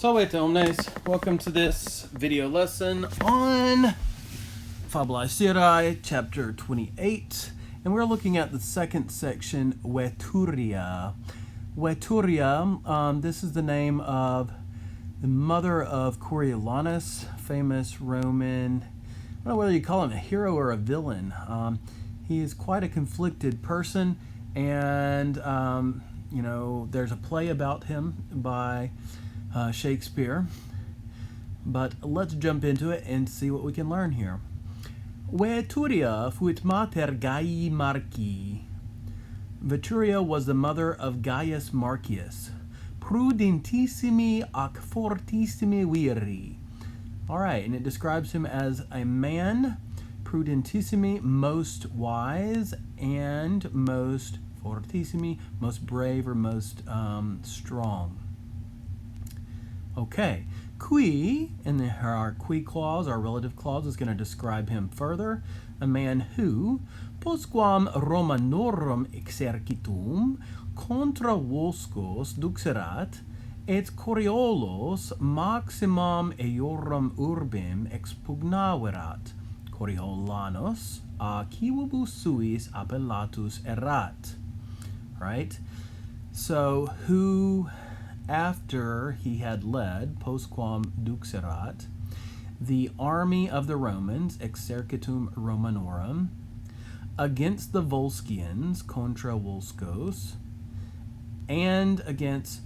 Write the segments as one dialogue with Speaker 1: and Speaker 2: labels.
Speaker 1: Salve omnes, welcome to this video lesson on Fabulae Syrae, chapter 28, and we're looking at the second section, Veturia. Veturia, this is the name of the mother of Coriolanus, famous Roman, I don't know whether you call him a hero or a villain. He is quite a conflicted person, and there's a play about him by Shakespeare, but let's jump into it and see what we can learn here. Veturia fuit mater Gaii Marci. Veturia was the mother of Gaius Marcius, prudentissimi ac fortissimi viri. All right, and it describes him as a man, prudentissimi, most wise, and most fortissimi, most brave or most strong. Okay, qui, and our qui clause, our relative clause, is going to describe him further. A man who, postquam Romanorum exercitum, contra Volscos duxerat, et Coriolos maximum eorum urbem expugnaverat, Coriolanus a civibus suis appellatus erat. Right? So, who, after he had led, postquam duxerat, the army of the Romans, exercitum Romanorum, against the Volscians, contra Volscos, and against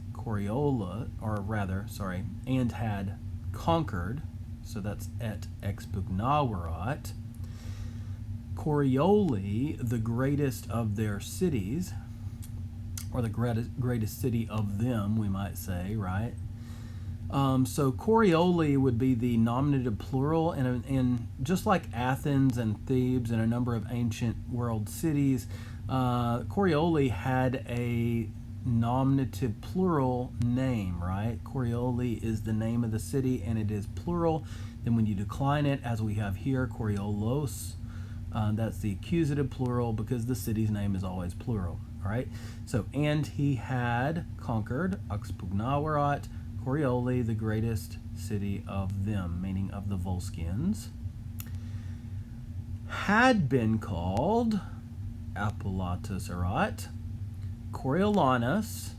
Speaker 1: and had conquered, so that's et expugnaverat, Corioli, the greatest of their cities, or the greatest city of them, we might say, right? So Corioli would be the nominative plural, and just like Athens and Thebes and a number of ancient world cities, Corioli had a nominative plural name, right? Corioli is the name of the city, and it is plural. Then when you decline it, as we have here, Coriolos, that's the accusative plural because the city's name is always plural. All right, so, and he had conquered, expugnaverat, Corioli, the greatest city of them, meaning of the Volscians, had been called appellatus erat, Coriolanus,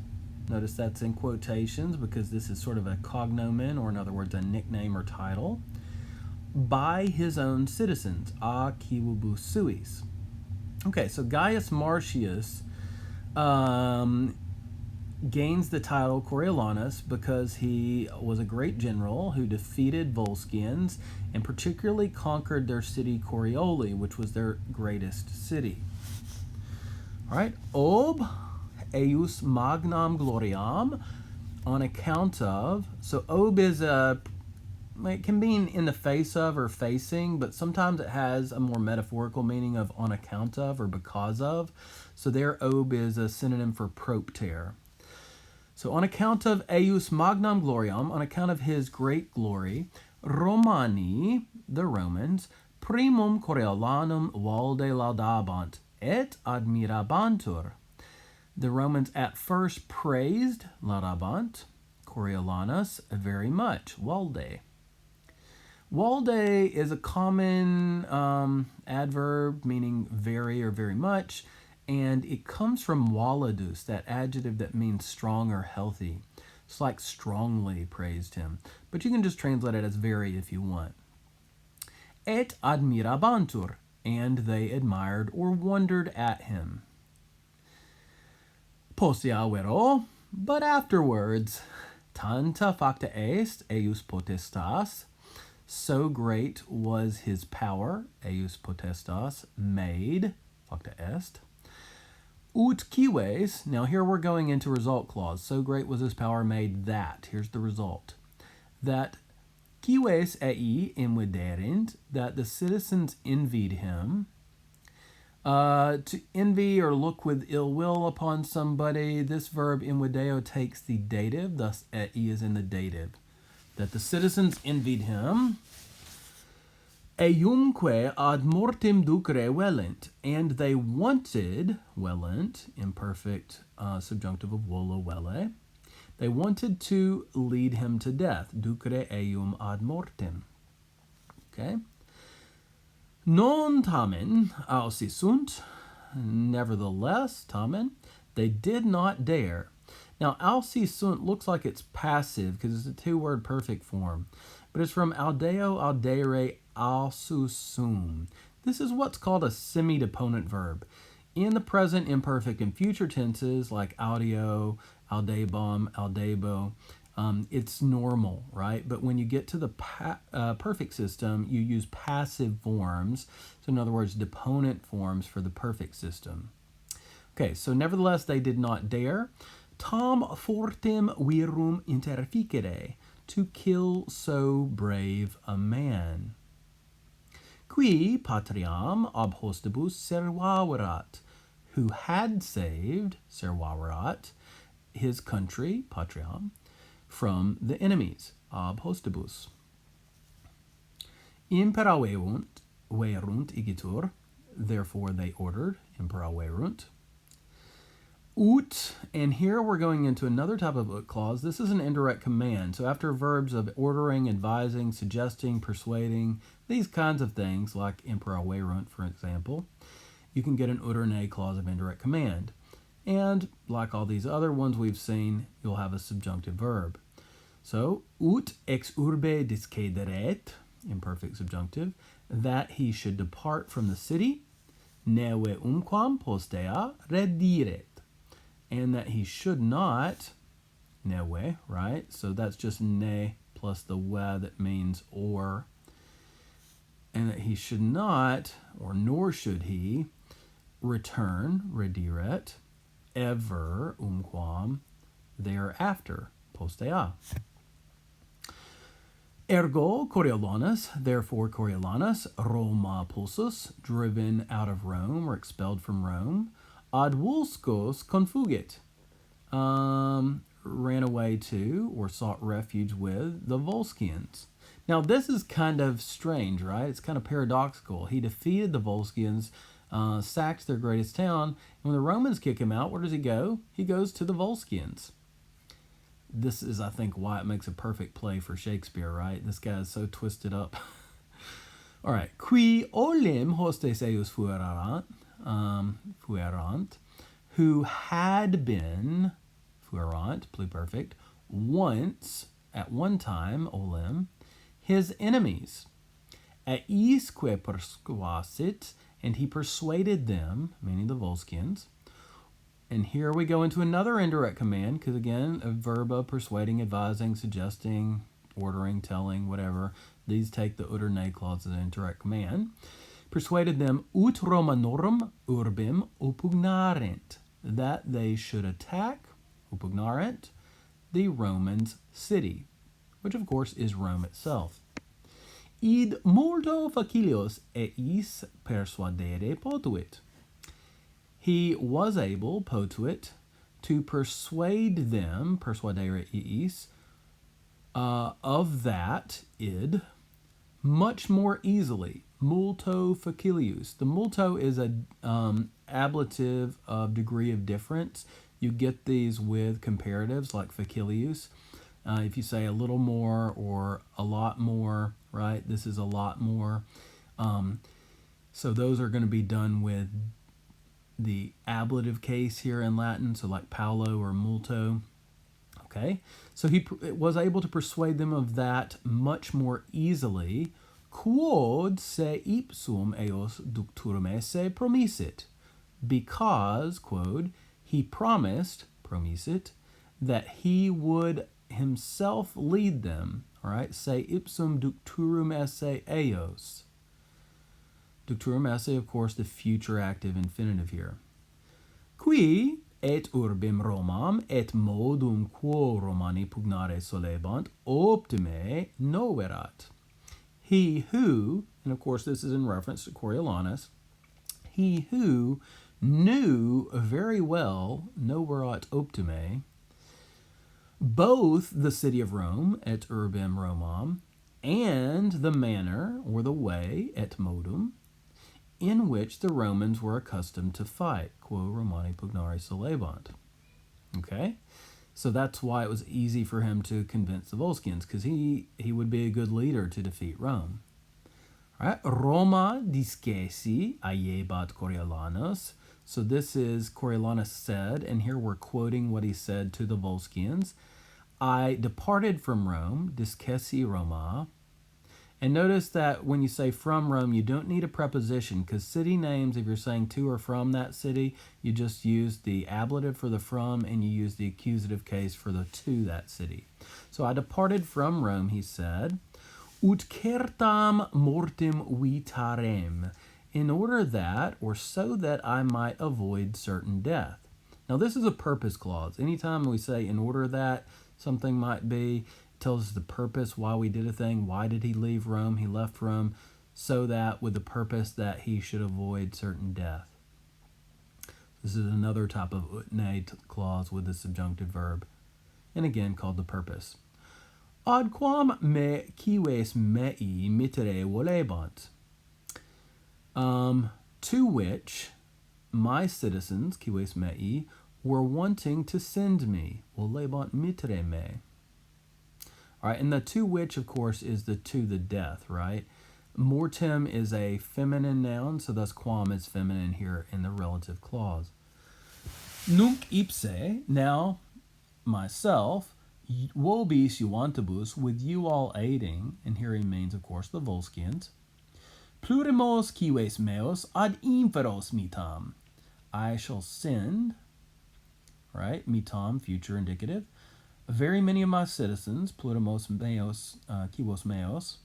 Speaker 1: notice that's in quotations because this is sort of a cognomen, or in other words, a nickname or title, by his own citizens, a civibus suis. Okay, so Gaius Marcius gains the title Coriolanus because he was a great general who defeated Volscians and particularly conquered their city Corioli, which was their greatest city. All right, ob eius magnam gloriam, on account of, so ob is it can mean in the face of or facing, but sometimes it has a more metaphorical meaning of on account of or because of. So there, ob is a synonym for propter. So on account of eius magnam gloriam, on account of his great glory, Romani, the Romans, primum Coriolanum valde laudabant et admirabantur. The Romans at first praised laudabant, Coriolanus, very much, valde. Valde is a common adverb meaning very or very much, and it comes from validus, that adjective that means strong or healthy. It's like strongly praised him, but you can just translate it as very if you want. Et admirabantur, and they admired or wondered at him. Posteriavero, but afterwards, tanta facta est eius potestas, so great was his power, eius potestas, made, facta est, ut cives, now here we're going into result clause, so great was his power made that, here's the result, that cives ei inviderint, that the citizens envied him. To envy or look with ill will upon somebody, this verb invideo takes the dative, thus ei is in the dative. That the citizens envied him. Eumque ad mortem ducere velent, and they wanted, velent, imperfect subjunctive of volo vele, They wanted to lead him to death. Ducere eum ad mortem. Okay. Non tamen ausi sunt. Nevertheless, tamen, they did not dare. Now, ausi sunt looks like it's passive because it's a two-word perfect form, but it's from audeo, audere, ausu sum. This is what's called a semi-deponent verb. In the present, imperfect, and future tenses like audio, audebom, audebo, it's normal, right? But when you get to the perfect system, you use passive forms. So in other words, deponent forms for the perfect system. Okay, so nevertheless, they did not dare. Tam fortem virum interficere, to kill so brave a man. Qui patriam ab hostibus servaverat, who had saved, servaverat, his country, patriam, from the enemies, ab hostibus. Imperaverunt igitur, therefore they ordered, imperaverunt. Ut, and here we're going into another type of ut clause. This is an indirect command. So after verbs of ordering, advising, suggesting, persuading, these kinds of things, like imperaverunt, for example, you can get an ut or ne clause of indirect command. And like all these other ones we've seen, you'll have a subjunctive verb. So, ut ex urbe discederet, imperfect subjunctive, that he should depart from the city, neve umquam postea rediret, and that he should not, neve, right? So that's just ne plus the we that means or, and that he should not, or nor should he, return, rediret, ever, umquam, thereafter, postea. Ergo Coriolanus, therefore Coriolanus, Roma pulsus, driven out of Rome or expelled from Rome, ad vulscos confugit, ran away to or sought refuge with the Volscians. Now this is kind of strange, right? It's kind of paradoxical. He defeated the Volscians, sacked their greatest town, and when the Romans kick him out, where does he go? He goes to the Volscians. This is, I think, why it makes a perfect play for Shakespeare, right? This guy is so twisted up. All right. Qui olim hostes eius fuerant, who had been, fuerant, pluperfect, once, at one time, olim, his enemies. Aisque persuasit, and he persuaded them, meaning the Volscians. And here we go into another indirect command, because again, a verb of persuading, advising, suggesting, ordering, telling, whatever. These take the ut or ne clause as an indirect command. Persuaded them ut Romanorum urbim opugnarent, that they should attack, opugnarent, the Romans' city, which of course is Rome itself. Id multo facilios eis persuadere potuit. He was able, potuit, to persuade them, persuadere iis, of that, id, much more easily. Multo facilius. The multo is a ablative of degree of difference. You get these with comparatives like facilius. If you say a little more or a lot more, right? This is a lot more. So those are going to be done with the ablative case here in Latin, so like paulo or multo. Okay, so he was able to persuade them of that much more easily. Quod se ipsum eos ducturum esse promissit, because, quod, he promised, promissit, that he would himself lead them. All right, se ipsum ducturum esse eos. Ducturum esse, of course, the future active infinitive here. Qui et urbim Romam et modum quo Romani pugnare solebant optime noverat. He who, and of course this is in reference to Coriolanus, he who knew very well, noverat optime, both the city of Rome, et urbim Romam, and the manner, or the way, et modum, in which the Romans were accustomed to fight, quo Romani pugnare solebant. Okay? So that's why it was easy for him to convince the Volscians, because he would be a good leader to defeat Rome. All right? Roma discesi aiebat Coriolanus. So this is Coriolanus said, and here we're quoting what he said to the Volscians. I departed from Rome, discesi Roma. And notice that when you say from Rome, you don't need a preposition, because city names, if you're saying to or from that city, you just use the ablative for the from, and you use the accusative case for the to that city. So I departed from Rome, he said, ut certam mortem vitarem, in order that, or so that I might avoid certain death. Now this is a purpose clause. Anytime we say in order that something might be, tells us the purpose why we did a thing. Why did he leave Rome? He left Rome so that with the purpose that he should avoid certain death. This is another type of utne clause with the subjunctive verb, and again called the purpose. Ad quam me cives mei mittere volebant. To which my citizens, cives mei, were wanting to send me. Volebant mittere me. All right, and the to which, of course, is the to the death, right? Mortem is a feminine noun, so thus quam is feminine here in the relative clause. Nunc ipse, now myself, vobis iuvantibus, with you all aiding, and here he means, of course, the Volscians, plurimos cives meos ad inferos mitam. I shall send, right, mitam, future indicative, very many of my citizens, plurimos meos, civos meos,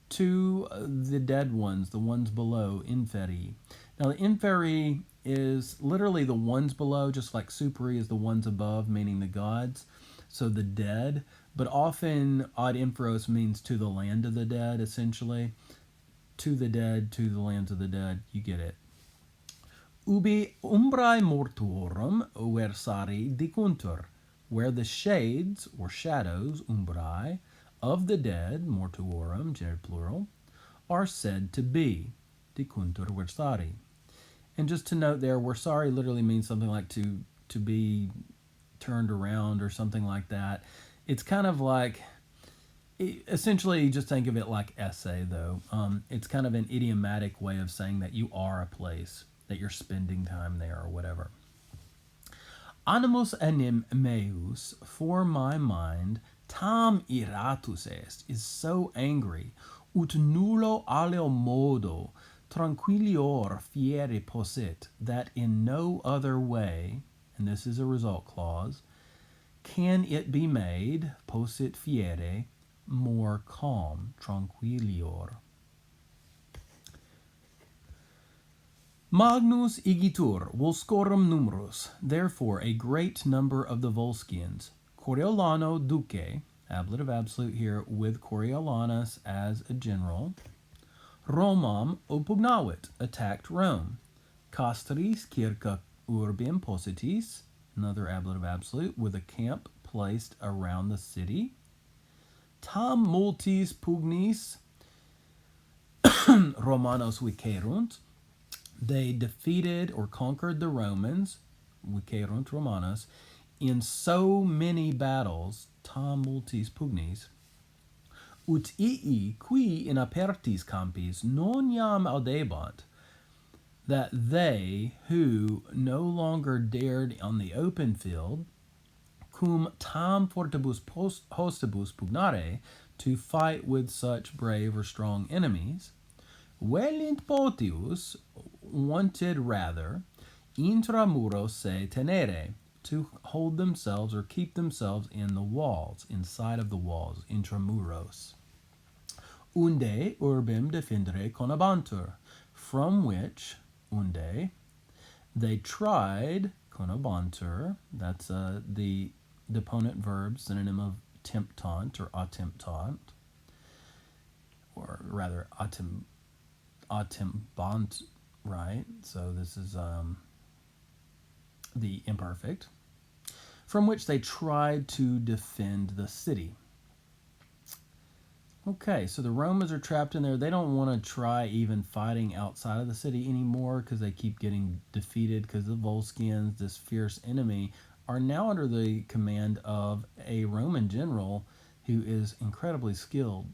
Speaker 1: to the dead ones, the ones below, inferi. Now the inferi is literally the ones below, just like superi is the ones above, meaning the gods, so the dead, but often ad inferos means to the land of the dead, essentially. To the dead, to the lands of the dead, you get it. Ubi umbrae mortuorum versari dicuntur, where the shades or shadows, umbrae, of the dead, mortuorum, gender plural, are said to be, dicuntur versari. And just to note there, versari literally means something like to be turned around or something like that. It's kind of like, essentially just think of it like essay though. It's kind of an idiomatic way of saying that you are a place, that you're spending time there or whatever. Animus enim meus, for my mind, tam iratus est, is so angry, ut nullo aleo modo tranquillior fiere possit, that in no other way, and this is a result clause, can it be made, possit fiere, more calm, tranquillior. Magnus igitur Volscorum numerus, therefore a great number of the Volscians, Coriolano duce, ablative absolute here with Coriolanus as a general, Romam oppugnavit, attacked Rome, castris circa urbem positis, another ablative absolute with a camp placed around the city, tam multis pugnis Romanos vicerunt, they defeated or conquered the Romans, vicerunt Romanos, in so many battles, tam multis pugnis, ut ii qui in apertis campis non iam audebant, that they who no longer dared on the open field, cum tam fortibus hostibus pugnare, to fight with such brave or strong enemies, velint potius, wanted rather, intramuros se tenere, to hold themselves or keep themselves in the walls, inside of the walls, intramuros. Unde urbem defendere conabantur, from which, unde, they tried, conabantur, that's the deponent verb, synonym of temptant or attemptant, or rather attemptant, right? So this is the imperfect, from which they tried to defend the city. Okay, so the Romans are trapped in there. They don't want to try even fighting outside of the city anymore because they keep getting defeated because the Volscians, this fierce enemy, are now under the command of a Roman general who is incredibly skilled.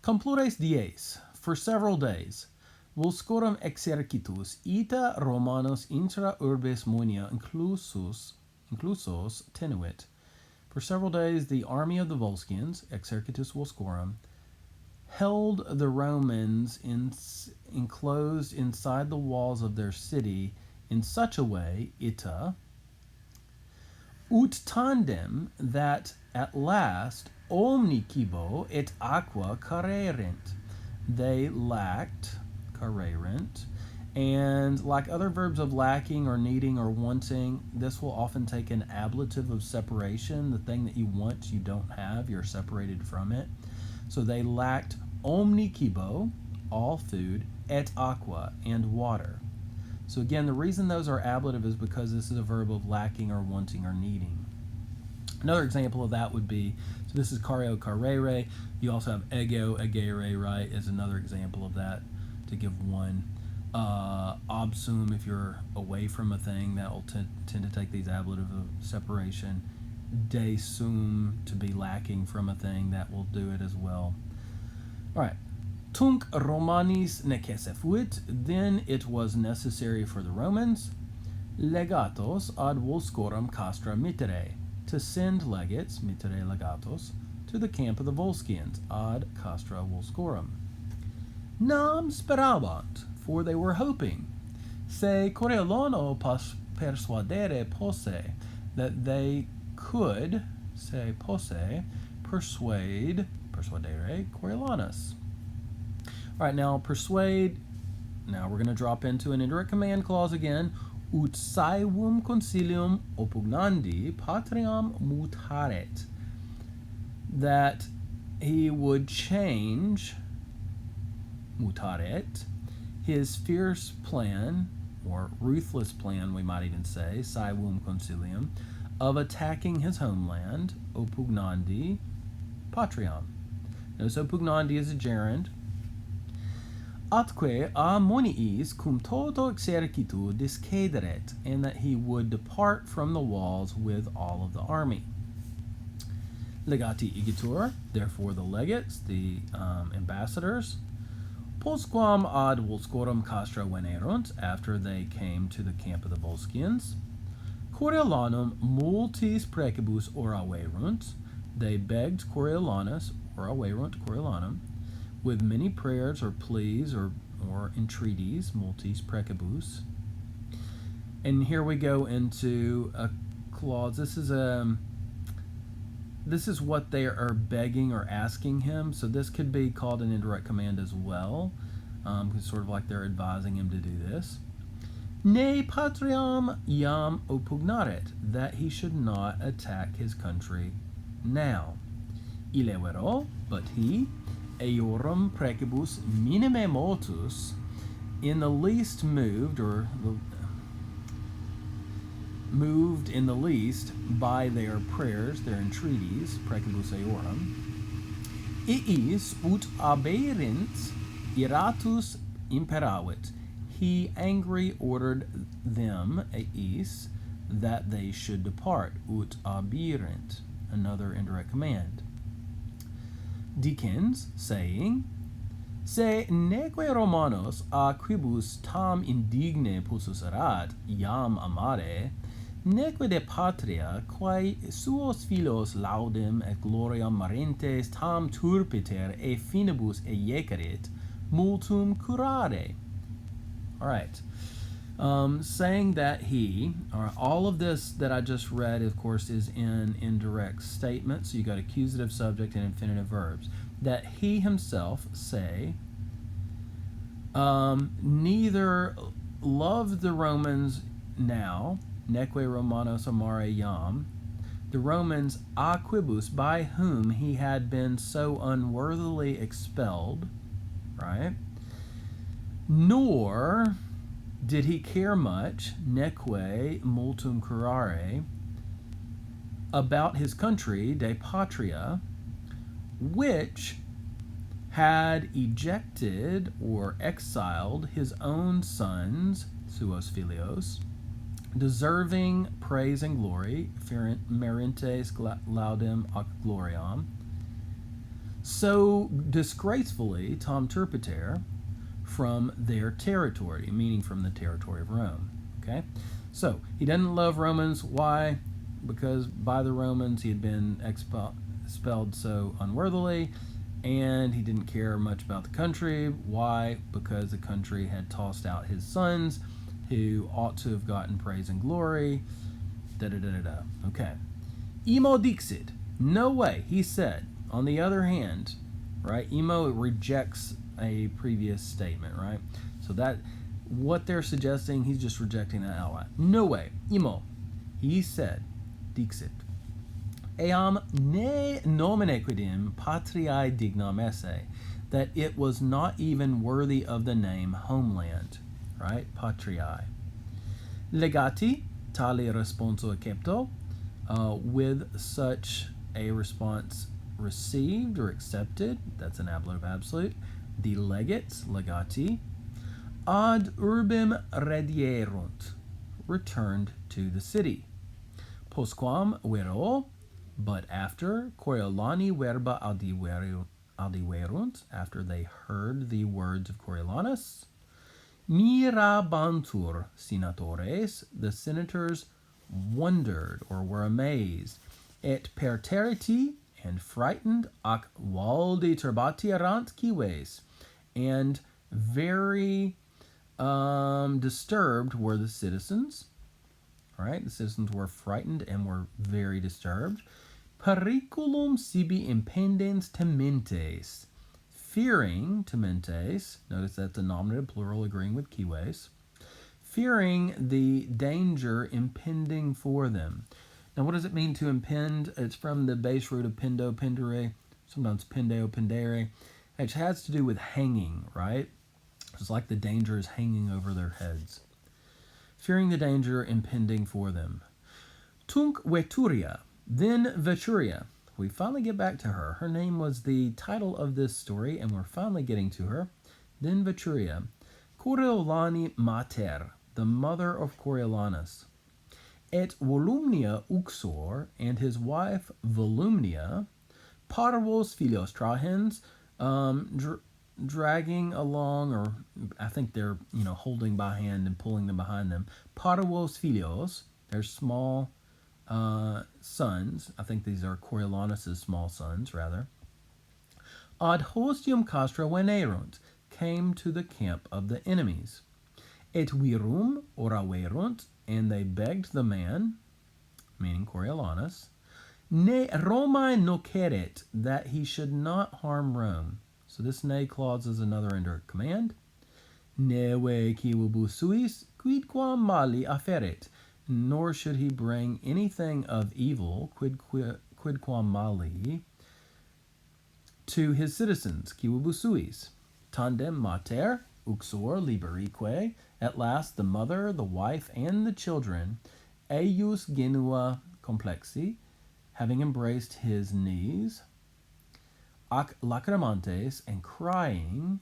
Speaker 1: Cum plures dies, for several days, Volscorum exercitus ita Romanos intra urbes moenia inclusos tenuit. For several days, the army of the Volscians, exercitus Volscorum, held the Romans enclosed inside the walls of their city in such a way, ita, ut tandem, that at last omni cibo et aqua carerent. They lacked, carerent, and like other verbs of lacking or needing or wanting, this will often take an ablative of separation. The thing that you want, you don't have, you're separated from it. So they lacked omni cibo, all food, et aqua, and water. So again, the reason those are ablative is because this is a verb of lacking or wanting or needing. Another example of that would be, so this is cario, carere. You also have ego, egere, right, is another example of that, to give one. Obsum, if you're away from a thing, that will tend to take these ablative of separation. De sum, to be lacking from a thing, that will do it as well. All right. Tunc Romanis necessefuit, then it was necessary for the Romans, legatos ad Volscorum castra mittere, to send legates, mittere legatos, to the camp of the Volscians, ad castra Volscorum. Nam sperabant, for they were hoping, se Coriolanus persuadere posse, that they could, se posse, persuadere Coriolanus. All right, now persuade, now we're going to drop into an indirect command clause again. Ut saevum consilium oppugnandi patriam mutaret. That he would change, mutaret, his fierce plan, or ruthless plan, we might even say, saevum consilium, of attacking his homeland, oppugnandi patriam. Notice oppugnandi is a gerund. Atque a moniis cum toto exercitu discederet, and that he would depart from the walls with all of the army. Legati igitur, therefore the legates, the ambassadors, postquam ad Volscorum castra venerunt, after they came to the camp of the Volscians, Coriolanum multis precibus oraverunt, they begged Coriolanus, oraverunt Coriolanum, with many prayers or pleas or entreaties, multis precibus. And here we go into a clause. This is what they are begging or asking him. So this could be called an indirect command as well. It's sort of like they're advising him to do this. Ne patriam iam oppugnaret, that he should not attack his country now. Ilevero, but he, eorum precibus minime motus, in the least moved, or moved in the least by their prayers, their entreaties, precibus eorum, iis ut aberint iratus imperavit, he angry ordered them, eis, that they should depart, ut aberint, another indirect command. Dicens, saying, se neque Romanos a quibus tam indigne pussus erat, iam amare, neque de patria, quae suos filos laudem et gloriam marentes tam turpiter e finibus eiecerit, multum curare. All right. Saying that he, or all of this that I just read, of course, is in indirect statements. So you got accusative, subject, and infinitive verbs. That he himself, say, neither loved the Romans now, neque Romanos amare iam, the Romans a quibus, by whom he had been so unworthily expelled, right? Nor did he care much, neque multum curare, about his country, de patria, which had ejected or exiled his own sons, suos filios, deserving praise and glory, merentes laudem ac gloriam, so disgracefully Tom Terpiter from their territory, meaning from the territory of Rome. Okay? So, he doesn't love Romans. Why? Because by the Romans he had been expelled so unworthily, and he didn't care much about the country. Why? Because the country had tossed out his sons, who ought to have gotten praise and glory. Okay. Imo dixit. No way, he said. On the other hand, right, imo rejects a previous statement, right? So that, what they're suggesting, he's just rejecting that outright. No way, imo. He said, dixit. Eam ne nomine quidim patriae dignam esse, that it was not even worthy of the name homeland, right? Patriae. Legati tali responso accepto, with such a response received or accepted, that's an ablative absolute, the legates, legati, ad urbem redierunt, returned to the city. Postquam vero, but after, Coriolani verba audiverunt, after they heard the words of Coriolanus, mirabantur senatores, the senators wondered or were amazed, et perteriti, and frightened, ac valdi turbati erant cives, and very disturbed were the citizens. All right, the citizens were frightened and were very disturbed. Periculum sibi impendens tementes, fearing tementes, notice that's a nominative plural agreeing with cives, fearing the danger impending for them. Now, what does it mean to impend? It's from the base root of pendo, pendere, sometimes pendeo, pendere. It has to do with hanging, right? It's like the danger is hanging over their heads. Fearing the danger impending for them. Tunc Veturia, then Veturia. We finally get back to her. Her name was the title of this story, and we're finally getting to her. Then Veturia. Coriolani mater, the mother of Coriolanus. Et Volumnia uxor, and his wife Volumnia, parvos filios trahens, dragging along, or I think they're holding by hand and pulling them behind them. Parvos filios, they're small sons. I think these are Coriolanus' small sons, rather. Ad hostium castra venerunt, came to the camp of the enemies. Et virum oraverunt, and they begged the man, meaning Coriolanus, ne Romae noceret, that he should not harm Rome. So this ne clause is another indirect command. Neve quibus suis quidquam mali afferet, nor should he bring anything of evil, quidquam mali, to his citizens, quibus suis. Tandem mater, uxor liberique, at last the mother, the wife, and the children, eius genua complexi, having embraced his knees, ac lacrimantes, and crying,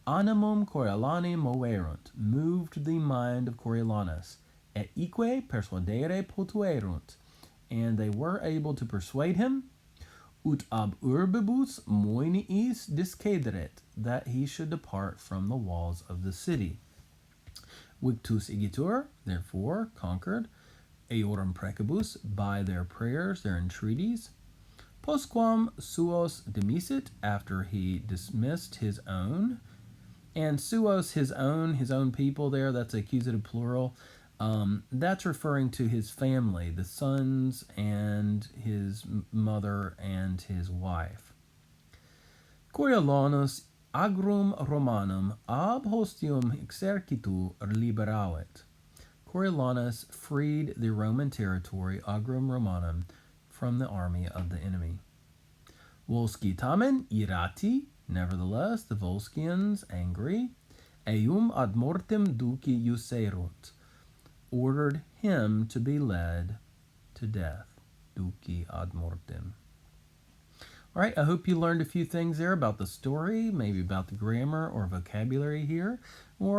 Speaker 1: animum Coriolani moverunt, moved the mind of Coriolanus, et ique persuadere potuerunt, and they were able to persuade him, ut ab urbibus moeniis discederet, that he should depart from the walls of the city. Victus igitur, therefore, conquered, eorum precibus, by their prayers, their entreaties, postquam suos demisit, after he dismissed his own, and suos, his own people there, that's accusative plural, that's referring to his family, the sons and his mother and his wife. Coriolanus agrum Romanum ab hostium exercitu liberavit. Coriolanus freed the Roman territory, agrum Romanum, from the army of the enemy. Volsci tamen irati, nevertheless, the Volscians, angry, eum ad mortem duci iuserunt, ordered him to be led to death. Duci ad mortem. All right, I hope you learned a few things there about the story, maybe about the grammar or vocabulary here, or